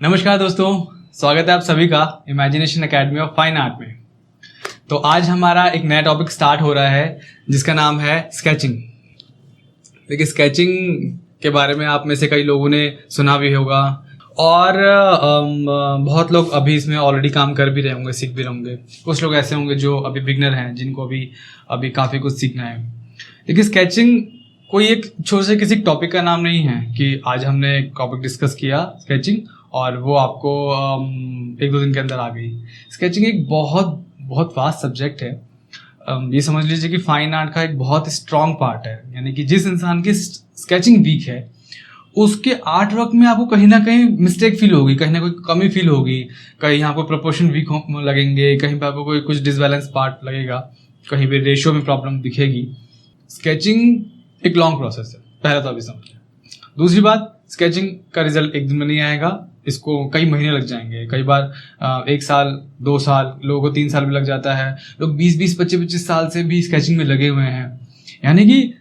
नमस्कार दोस्तों, स्वागत है आप सभी का imagination academy of fine art में। तो आज हमारा एक नया टॉपिक स्टार्ट हो रहा है जिसका नाम है स्केचिंग। देखिए, स्केचिंग के बारे में आप में से कई लोगों ने सुना भी होगा और बहुत लोग अभी इसमें ऑलरेडी काम कर भी रहे होंगे, सीख भी रहे होंगे। कुछ लोग ऐसे होंगे जो अभी बिगनर हैं, जिनको अभी काफ़ी कुछ सीखना है। देखिए, स्केचिंग कोई एक छोटे से किसी टॉपिक का नाम नहीं है कि आज हमने एक टॉपिक डिस्कस किया स्केचिंग और वो आपको एक दो दिन के अंदर आ गई। स्केचिंग एक बहुत बहुत वास्ट सब्जेक्ट है। ये समझ लीजिए कि फाइन आर्ट का एक बहुत स्ट्रॉन्ग पार्ट है। यानी कि जिस इंसान की स्केचिंग वीक है उसके आर्ट वर्क में आपको कहीं ना कहीं मिस्टेक फील होगी, कहीं ना कोई कमी फील होगी, कहीं आपको प्रोपोर्शन वीक लगेंगे, कहीं पर आपको कोई कुछ डिसबैलेंस पार्ट लगेगा, कहीं पे रेशियो में प्रॉब्लम दिखेगी। स्केचिंग एक लॉन्ग प्रोसेस है, पहला तो अभी समझिए। दूसरी बात, स्केचिंग का रिजल्ट एक दिन में नहीं आएगा, इसको कई महीने लग जाएंगे। कई बार 1 साल 2 साल, लोगों को 3 साल भी लग जाता है। लोग 20-20 25-25 साल से भी स्केचिंग में लगे हुए हैं। यानी कि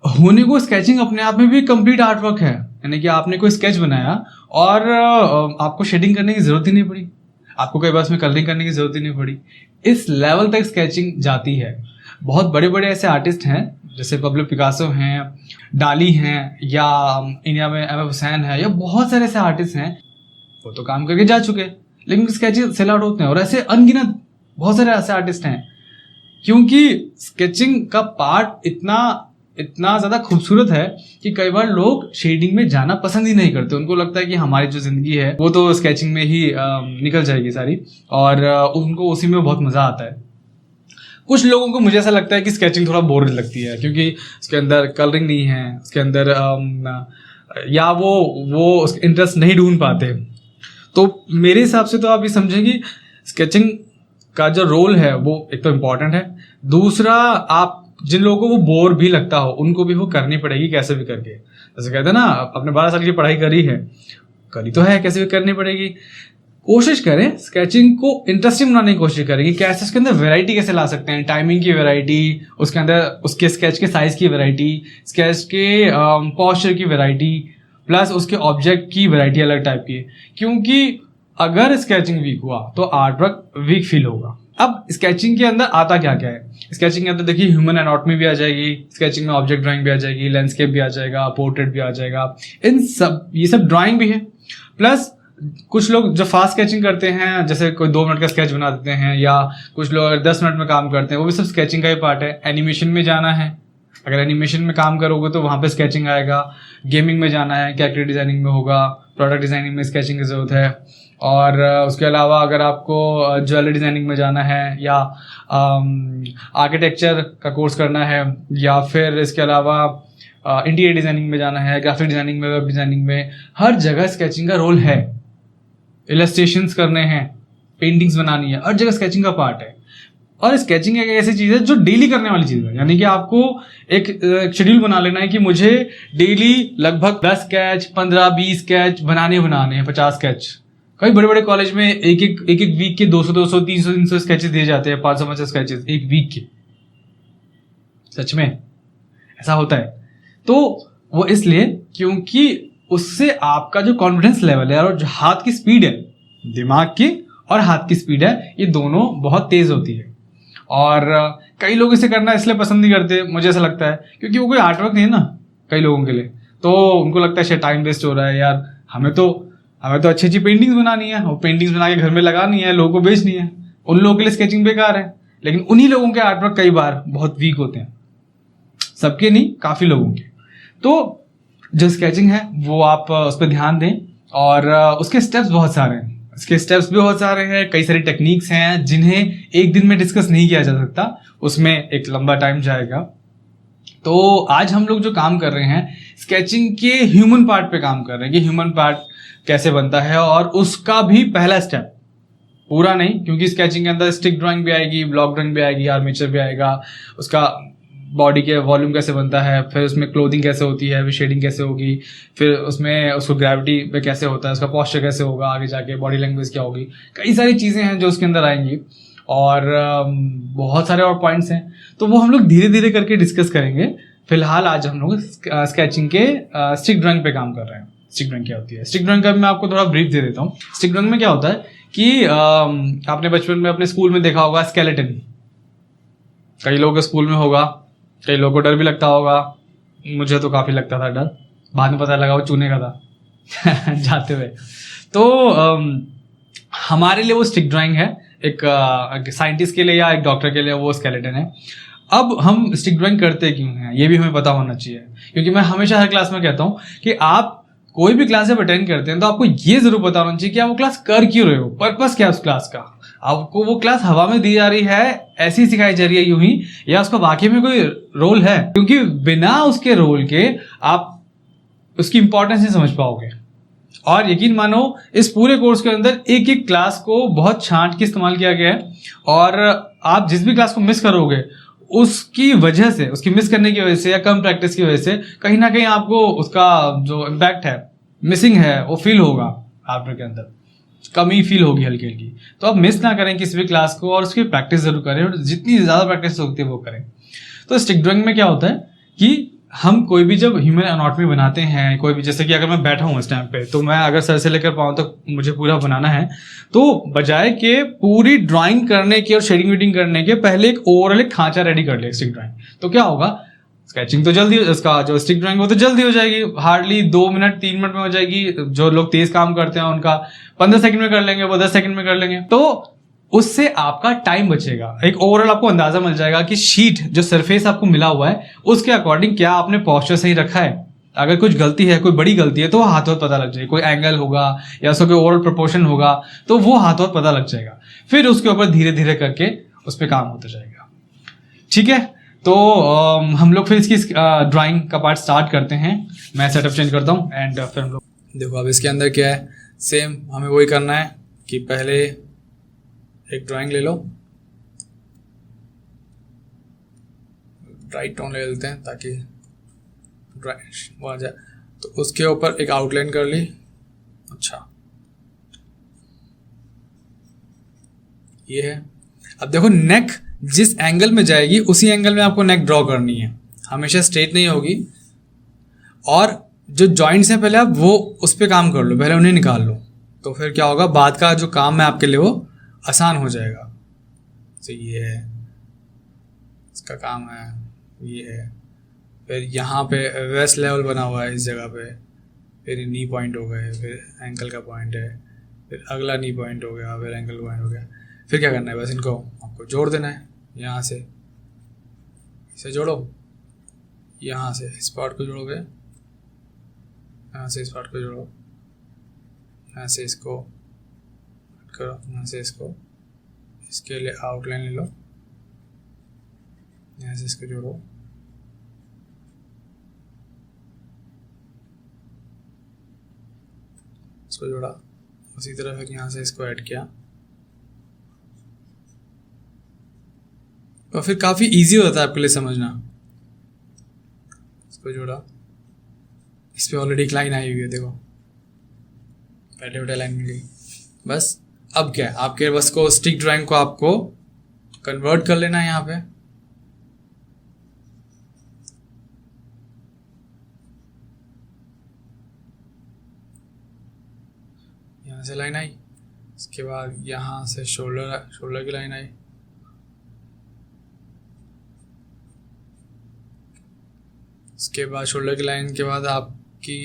होने को स्केचिंग अपने आप में भी कंप्लीट आर्ट वर्क है। यानी कि आपने कोई स्केच बनाया और आपको शेडिंग करने की जरूरत ही नहीं पड़ी, आपको कई बार उसमें कलरिंग करने की जरूरत ही नहीं पड़ी। इस लेवल तक स्केचिंग जाती है। बहुत बड़े बड़े ऐसे आर्टिस्ट हैं जैसे पब्लो पिकासो हैं, डाली हैं, या इंडिया में एम एफ हुसैन है, या बहुत सारे ऐसे आर्टिस्ट हैं। वो तो काम करके जा चुके, लेकिन स्केचिंग सेल आउट होते हैं। और ऐसे अनगिनत बहुत सारे ऐसे आर्टिस्ट हैं, क्योंकि स्केचिंग का पार्ट इतना ज्यादा खूबसूरत है कि कई बार लोग शेडिंग में जाना पसंद ही नहीं करते। उनको लगता है कि हमारी जो जिंदगी है वो तो स्केचिंग में ही निकल जाएगी सारी, और उनको उसी में बहुत मजा आता है। कुछ लोगों को मुझे ऐसा लगता है कि स्केचिंग थोड़ा बोरिंग लगती है, क्योंकि उसके अंदर कलरिंग नहीं है, उसके अंदर या वो उसके इंटरेस्ट नहीं ढूंढ पाते। तो मेरे हिसाब से तो आप ये समझें कि स्केचिंग का जो रोल है वो एक तो इम्पॉर्टेंट है। दूसरा, आप जिन लोगों को वो बोर भी लगता हो उनको भी वो करनी पड़ेगी कैसे भी करके। जैसे कहते हैं ना, अपने 12 साल की पढ़ाई करी तो है, कैसे भी करनी पड़ेगी। कोशिश करें स्केचिंग को इंटरेस्टिंग बनाने की कोशिश करें कि कैसे उसके अंदर वैरायटी कैसे ला सकते हैं। टाइमिंग की वैरायटी, उसके अंदर उसके स्केच के साइज की वैरायटी, स्केच के पॉस्चर की वैरायटी, प्लस उसके ऑब्जेक्ट की वैरायटी अलग टाइप की। क्योंकि अगर स्केचिंग वीक हुआ तो आर्ट वर्क वीक फील होगा। अब स्केचिंग के अंदर आता क्या क्या है? स्केचिंग के अंदर देखिए ह्यूमन एनाटॉमी भी आ जाएगी, स्केचिंग में ऑब्जेक्ट ड्राइंग भी आ जाएगी, लैंडस्केप भी आ जाएगा, पोर्ट्रेट भी आ जाएगा। ये सब ड्राइंग भी है। प्लस कुछ लोग जो फास्ट स्केचिंग करते हैं, जैसे कोई 2 मिनट का स्केच बना देते हैं, या कुछ लोग 10 मिनट में काम करते हैं, वो भी सब स्केचिंग का ही पार्ट है। एनिमेशन में जाना है, अगर एनिमेशन में काम करोगे तो वहाँ पे स्केचिंग आएगा। गेमिंग में जाना है, कैरेक्टर डिजाइनिंग में होगा, प्रोडक्ट डिजाइनिंग में स्केचिंग की जरूरत है। और उसके अलावा अगर आपको ज्वेलरी डिजाइनिंग में जाना है, या आर्किटेक्चर का कोर्स करना है, या फिर इसके अलावा इंटीरियर डिजाइनिंग में जाना है, ग्राफिक डिजाइनिंग में, वेब डिजाइनिंग में, हर जगह स्केचिंग का रोल है। इलस्ट्रेशंस करने हैं, पेंटिंग्स बनानी है, हर जगह स्केचिंग का पार्ट है। और स्केचिंग एक ऐसी चीज है जो डेली करने वाली चीज है। यानी कि आपको एक शेड्यूल बना लेना है कि मुझे डेली लगभग 10 स्केच, 15-20 स्केच बनाने हैं, 50 स्केच। कई बड़े बड़े कॉलेज में एक वीक के 200, 300 स्केचेस दिए जाते हैं, 550 स्केचेस एक वीक के। सच में ऐसा होता है। तो वो इसलिए क्योंकि उससे आपका जो कॉन्फिडेंस लेवल है और जो हाथ की स्पीड है, दिमाग की और हाथ की स्पीड है, ये दोनों बहुत तेज होती है। और कई लोग इसे करना इसलिए पसंद नहीं करते, मुझे ऐसा लगता है, क्योंकि वो कोई आर्टवर्क नहीं है ना कई लोगों के लिए। तो उनको लगता है शायद टाइम वेस्ट हो रहा है यार, हमें तो अच्छी अच्छी पेंटिंग्स बनानी है, और पेंटिंग्स बना के घर में लगानी है, लोगों को बेचनी है। उन लोगों के लिए स्केचिंग बेकार है। लेकिन उन्हीं लोगों के आर्टवर्क कई बार बहुत वीक होते हैं, सबके नहीं, काफी लोगों के। तो जो स्केचिंग है वो आप उस पर ध्यान दें। और उसके स्टेप्स बहुत सारे हैं, कई सारी टेक्निक्स हैं जिन्हें एक दिन में डिस्कस नहीं किया जा सकता, उसमें एक लंबा टाइम जाएगा। तो आज हम लोग जो काम कर रहे हैं स्केचिंग के ह्यूमन पार्ट पे काम कर रहे हैं कि ह्यूमन पार्ट कैसे बनता है, और उसका भी पहला स्टेप, पूरा नहीं, क्योंकि स्केचिंग के अंदर स्टिक ड्राइंग भी आएगी, ब्लॉक ड्राइंग भी आएगी, आर्मेचर भी आएगा, उसका बॉडी के वॉल्यूम कैसे बनता है, फिर उसमें क्लोथिंग कैसे होती है, फिर शेडिंग कैसे होगी, फिर उसमें उसको ग्रेविटी पे कैसे होता है, उसका पॉस्चर कैसे होगा, आगे जाके बॉडी लैंग्वेज क्या होगी, कई सारी चीज़ें हैं जो उसके अंदर आएंगी। और बहुत सारे और पॉइंट्स हैं, तो वो हम लोग धीरे धीरे करके डिस्कस करेंगे। फिलहाल आज हम लोग स्केचिंग के स्टिक ड्राइंग पे काम कर रहे हैं। स्टिक ड्राइंग क्या होती है। स्टिक ड्राइंग का मैं आपको थोड़ा ब्रीफ दे देता हूँ। स्टिक ड्राइंग में क्या होता है कि आपने बचपन में अपने स्कूल में देखा होगा स्केलेटन, कई लोगों के स्कूल में होगा, कई लोगों को डर भी लगता होगा, मुझे तो काफ़ी लगता था डर, बाद में पता लगा वो चूने का था जाते हुए। तो हमारे लिए वो स्टिक ड्राइंग है, एक साइंटिस्ट के लिए या एक डॉक्टर के लिए वो स्केलेटन है। अब हम स्टिक ड्राइंग करते क्यों हैं ये भी हमें पता होना चाहिए, क्योंकि मैं हमेशा हर क्लास में कहता हूँ कि आप कोई भी क्लास जब अटेंड करते हैं तो आपको ये जरूर पता होना चाहिए कि आप वो क्लास कर क्यों रहे हो, पर्पस क्या है उस क्लास का। आपको वो क्लास हवा में दी जा रही है, ऐसी सिखाई जा रही है यूं ही, या उसका वाकई में कोई रोल है, क्योंकि बिना उसके रोल के आप उसकी इंपॉर्टेंस नहीं समझ पाओगे। और यकीन मानो इस पूरे कोर्स के अंदर एक एक क्लास को बहुत छांट के इस्तेमाल किया गया है, और आप जिस भी क्लास को मिस करोगे उसकी वजह से, उसकी मिस करने की वजह से या कम प्रैक्टिस की वजह से कहीं ना कहीं आपको उसका जो इम्पैक्ट है, मिसिंग है, वो फील होगा, आपके अंदर कमी फील होगी हल्की हल्की। तो आप मिस ना करें किसी भी क्लास को, और उसकी प्रैक्टिस जरूर करें, और जितनी ज़्यादा प्रैक्टिस होती है वो करें। तो स्टिक ड्राइंग में क्या होता है कि हम कोई भी जब ह्यूमन एनाटॉमी बनाते हैं, कोई भी, जैसे कि अगर मैं बैठा हूँ इस टाइम पे, तो मैं अगर सर से लेकर पाँव तक मुझे पूरा बनाना है, तो बजाय के पूरी ड्राइंग करने के और शेडिंग वेडिंग करने के पहले एक ओवरऑल एक खांचा रेडी कर ले स्टिक ड्राइंग, तो क्या होगा, स्केचिंग तो जल्दी, इसका जो स्टिक ड्राइंग वो तो जल्दी हो जाएगी, हार्डली 2 मिनट 3 मिनट में हो जाएगी। जो लोग तेज काम करते हैं उनका 15 सेकंड में कर लेंगे, वो 10 सेकंड में कर लेंगे। तो उससे आपका टाइम बचेगा, एक ओवरऑल आपको अंदाजा मिल जाएगा कि शीट जो सरफेस आपको मिला हुआ है उसके अकॉर्डिंग क्या आपने पोस्चर सही रखा है। अगर कुछ गलती है, कोई बड़ी गलती है, तो वो हाथों पता लग जाएगी, कोई एंगल होगा या उसका कोई ओवरऑल प्रोपोर्शन होगा तो वो हाथों पता लग जाएगा। फिर उसके ऊपर धीरे धीरे करके उस पर काम होता जाएगा। ठीक है, तो हम लोग फिर इसकी ड्राइंग का पार्ट स्टार्ट करते हैं। मैं सेटअप चेंज करता हूँ एंड फिर हम लोग देखो। अब इसके अंदर क्या है, सेम हमें वही करना है कि पहले एक ड्राइंग ले लो, ब्राइट टोन ले लेते हैं ताकि ड्राइंग वो आ जाए। तो उसके ऊपर एक आउटलाइन कर ली। अच्छा, ये है। अब देखो नेक जिस एंगल में जाएगी उसी एंगल में आपको नेक ड्रॉ करनी है, हमेशा स्ट्रेट नहीं होगी। और जो जॉइंट्स हैं पहले आप वो उस पर काम कर लो, पहले उन्हें निकाल लो, तो फिर क्या होगा, बाद का जो काम है आपके लिए वो आसान हो जाएगा। तो ये है, इसका काम है, ये है। फिर यहाँ पे वेस्ट लेवल बना हुआ है इस जगह पे, फिर नी पॉइंट हो गए, फिर एंकल का पॉइंट है, फिर अगला नी पॉइंट हो गया, फिर एंकल पॉइंट हो गया। फिर क्या करना है, बस इनको आपको जोड़ देना है। यहाँ से इसे जोड़ो, यहाँ से इस पार्ट को जोड़ोगे, यहाँ से इस पार्ट को जोड़ो, यहाँ से इसको करो, यहाँ से इसको, इसके लिए आउटलाइन ले लो, यहाँ से इसको जोड़ो, इसको जोड़ा, उसी तरह फिर यहाँ से इसको ऐड किया, और फिर काफ़ी इजी होता है आपके लिए समझना। इसको जोड़ा, इस पे ऑलरेडी एक लाइन आई हुई है, देखो बैठे बैठे लाइन मिल गई। बस अब क्या है, आपके बस को स्टिक ड्राइंग को आपको कन्वर्ट कर लेना है। यहाँ पे यहाँ से लाइन आई, इसके बाद यहाँ से शोल्डर की लाइन आई, इसके बाद शोल्डर की लाइन के बाद आपकी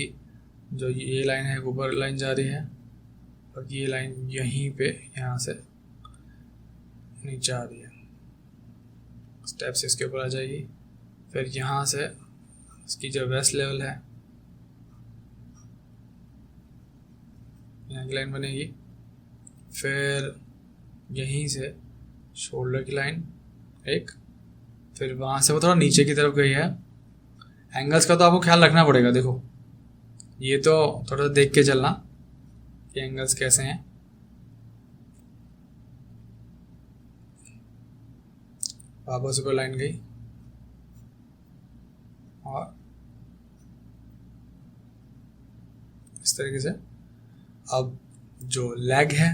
जो ये लाइन है ऊपर लाइन जा रही है, और ये लाइन यहीं पे यहाँ से नीचे आ रही है, स्टेप से इसके ऊपर आ जाएगी। फिर यहाँ से इसकी जो वेस्ट लेवल है यहाँ की लाइन बनेगी, फिर यहीं से शोल्डर की लाइन एक, फिर वहाँ से वो थोड़ा नीचे की तरफ गई है। एंगल्स का तो आपको ख्याल रखना पड़ेगा, देखो ये तो थोड़ा देख के चलना कि एंगल्स कैसे हैं। वापस ऊपर लाइन गई, और इस तरीके से अब जो लेग है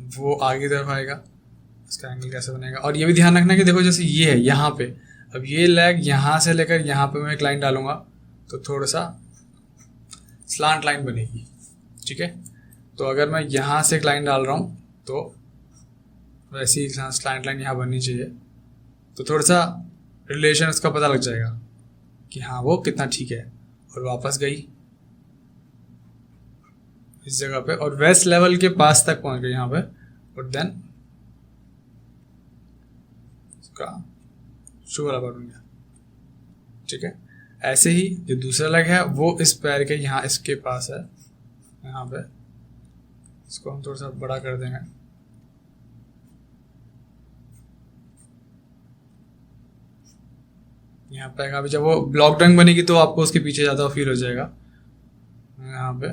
वो आगे तरफ आएगा, इसका एंगल कैसे बनेगा। और ये भी ध्यान रखना कि देखो जैसे ये है यहाँ पे, अब ये लेग यहाँ से लेकर यहाँ पे मैं एक लाइन डालूंगा तो थोड़ा सा स्लांट लाइन बनेगी, ठीक है। तो अगर मैं यहाँ से एक लाइन डाल रहा हूँ तो वैसी ही स्लांट लाइन यहाँ बननी चाहिए, तो थोड़ा सा रिलेशन उसका पता लग जाएगा कि हाँ वो कितना ठीक है। और वापस गई इस जगह पे और वेस्ट लेवल के पास तक पहुँच गई यहाँ पे, और देन उसका शू वाला बन गया, ठीक है। ऐसे ही जो दूसरा लेग है वो इस पैर के यहाँ इसके पास है, यहाँ पे इसको हम थोड़ा सा बड़ा कर देंगे। यहाँ पे अभी जब वो ब्लॉक ड्राइंग बनेगी तो आपको उसके पीछे ज़्यादा फील हो जाएगा यहाँ पे,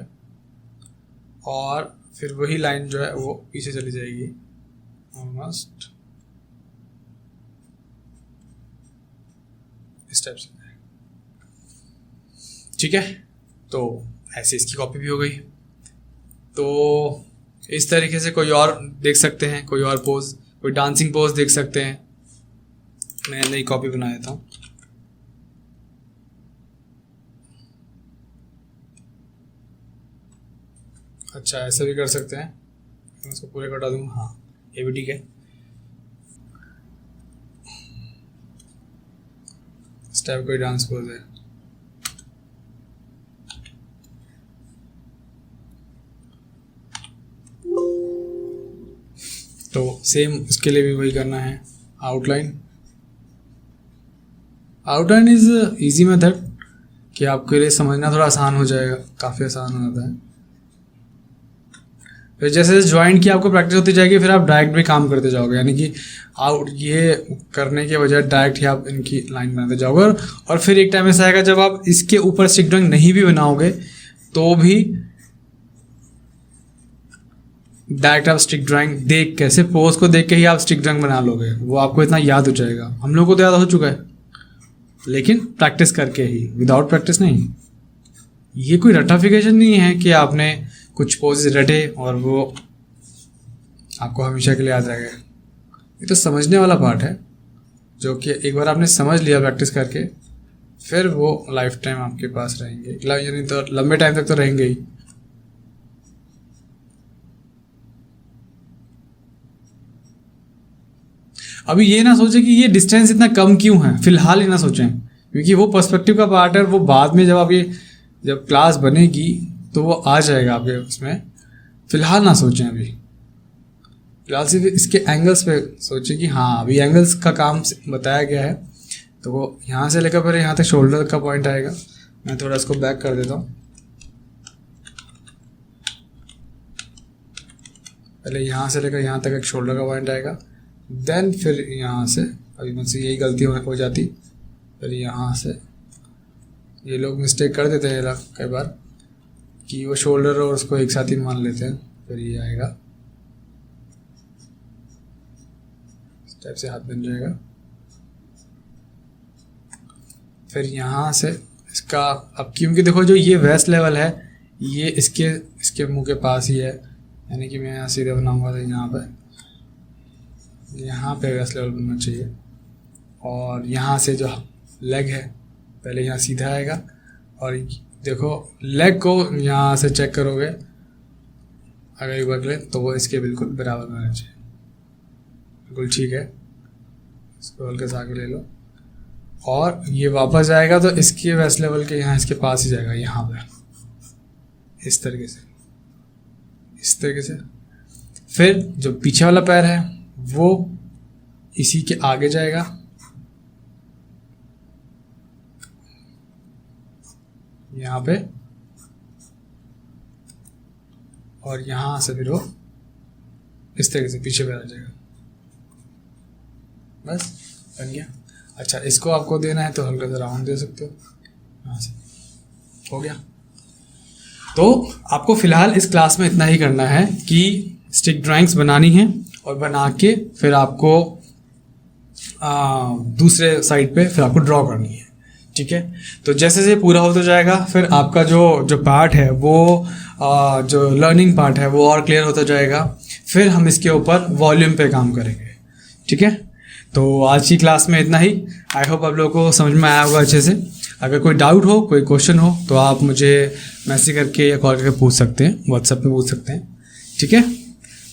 और फिर वही लाइन जो है वो पीछे चली जाएगी ऑलमोस्ट इस टाइप से, ठीक है। तो ऐसे इसकी कॉपी भी हो गई। तो इस तरीके से कोई और देख सकते हैं, कोई और पोज, कोई डांसिंग पोज देख सकते हैं। मैं नई कॉपी बना देता हूँ। अच्छा ऐसा भी कर सकते हैं, मैं इसको पूरे कटा दूँगा, हाँ ये भी ठीक है। इस टाइप कोई डांस पोज है। तो सेम इसके लिए भी वही करना है। आउटलाइन इज इजी मेथड कि आपके लिए समझना थोड़ा आसान हो जाएगा, काफ़ी आसान हो जाता है। फिर जैसे जॉइंट की आपको प्रैक्टिस होती जाएगी फिर आप डायरेक्ट भी काम करते जाओगे, यानी कि ये करने के बजाय डायरेक्ट ही आप इनकी लाइन बनाते जाओगे। और फिर एक टाइम ऐसा आएगा जब आप इसके ऊपर स्टिक ड्राइंग नहीं भी बनाओगे तो भी डायरेक्ट आप स्टिक ड्राइंग देख के, सिर्फ पोज को देख के ही आप स्टिक ड्राइंग बना लोगे, वो आपको इतना याद हो जाएगा। हम लोगों को तो याद हो चुका है, लेकिन प्रैक्टिस करके ही, विदाउट प्रैक्टिस नहीं। ये कोई रटाफिकेशन नहीं है कि आपने कुछ पोजेस रटे और वो आपको हमेशा के लिए याद रहेगा। ये तो समझने वाला पार्ट है, जो कि एक बार आपने समझ लिया प्रैक्टिस करके फिर वो लाइफ टाइम आपके पास रहेंगे, यानी तो लंबे टाइम तक तो रहेंगे ही। अभी ये ना सोचें कि ये डिस्टेंस इतना कम क्यों है, फिलहाल ही ना सोचें, क्योंकि वो पर्सपेक्टिव का पार्ट है। वो बाद में जब क्लास बनेगी तो वो आ जाएगा आपके उसमें। फिलहाल ना सोचें, अभी फिलहाल सिर्फ इसके एंगल्स पे सोचें कि हाँ अभी एंगल्स का काम बताया गया है। तो वो यहाँ से लेकर पहले यहाँ तक शोल्डर का पॉइंट आएगा। मैं थोड़ा इसको बैक कर देता हूँ। पहले यहाँ से लेकर यहाँ तक एक शोल्डर का पॉइंट आएगा, देन फिर यहाँ से, अभी मुझसे यही गलती हो जाती, फिर यहाँ से ये लोग मिस्टेक कर देते हैं कई बार कि वो शोल्डर और उसको एक साथ ही मान लेते हैं। फिर ये आएगा इस टाइप से, हाथ बन जाएगा। फिर यहाँ से इसका, अब क्योंकि देखो जो ये वेस्ट लेवल है ये इसके मुंह के पास ही है, यानी कि मैं यहाँ सीधे बनाऊंगा तो यहाँ पे वेस्ट लेवल बनना चाहिए। और यहाँ से जो लेग है पहले यहाँ सीधा आएगा, और देखो लेग को यहाँ से चेक करोगे अगर एक बार तो वो इसके बिल्कुल बराबर होना चाहिए, बिल्कुल ठीक है। इसको हल्के से आगे ले लो और ये वापस आएगा तो इसके वेस्ट लेवल के यहाँ इसके पास ही जाएगा, यहाँ पे इस तरीके से। फिर जो पीछे वाला पैर है वो इसी के आगे जाएगा, यहाँ पे, और यहाँ से फिर वो इस तरीके से पीछे पैर आ जाएगा। बस बन गया। अच्छा इसको आपको देना है तो हल्का सा राउंड दे सकते हो, यहाँ से हो गया। तो आपको फिलहाल इस क्लास में इतना ही करना है कि स्टिक ड्राइंग्स बनानी है और बना के फिर आपको दूसरे साइड पे फिर आपको ड्रॉ करनी है, ठीक है। तो जैसे जैसे पूरा होता जाएगा फिर आपका जो पार्ट है वो जो लर्निंग पार्ट है वो और क्लियर होता जाएगा। फिर हम इसके ऊपर वॉल्यूम पे काम करेंगे, ठीक है। तो आज की क्लास में इतना ही। आई होप आप लोगों को समझ में आया होगा अच्छे से। अगर कोई डाउट हो, कोई क्वेश्चन हो, तो आप मुझे मैसेज करके या कॉल करके पूछ सकते हैं, व्हाट्सएप पे पूछ सकते हैं, ठीक है।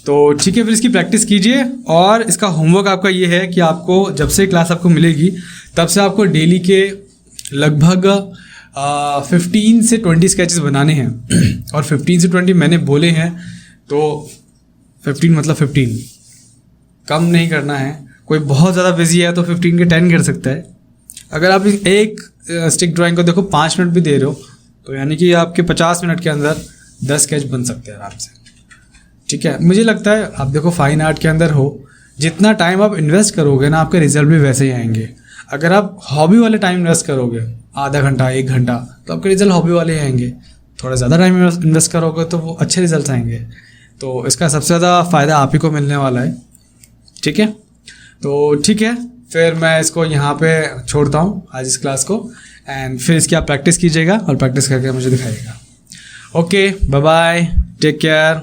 तो ठीक है, फिर इसकी प्रैक्टिस कीजिए। और इसका होमवर्क आपका ये है कि आपको जब से क्लास आपको मिलेगी तब से आपको डेली के लगभग 15 से 20 स्केचेस बनाने हैं। और 15 से 20 मैंने बोले हैं, तो 15 मतलब 15, कम नहीं करना है। कोई बहुत ज़्यादा बिजी है तो 15 के 10 कर सकता है। अगर आप एक स्टिक ड्राइंग को देखो 5 मिनट भी दे रहे हो, तो यानी कि आपके 50 मिनट के अंदर 10 स्केच बन सकते हैं आराम से, ठीक है। मुझे लगता है आप देखो फाइन आर्ट के अंदर हो, जितना टाइम आप इन्वेस्ट करोगे ना, आपके रिजल्ट भी वैसे ही आएंगे। अगर आप हॉबी वाले टाइम इन्वेस्ट करोगे, आधा घंटा 1 घंटा, तो आपके रिजल्ट हॉबी वाले ही आएंगे। थोड़ा ज़्यादा टाइम इन्वेस्ट करोगे तो वो अच्छे रिजल्ट आएंगे। तो इसका सबसे ज़्यादा फ़ायदा आप ही को मिलने वाला है, ठीक है। तो ठीक है, फिर मैं इसको यहाँ पे छोड़ता हूँ आज इस क्लास को। एंड फिर इसकी आप प्रैक्टिस कीजिएगा और प्रैक्टिस करके मुझे दिखाइएगा। Okay, bye bye, take care.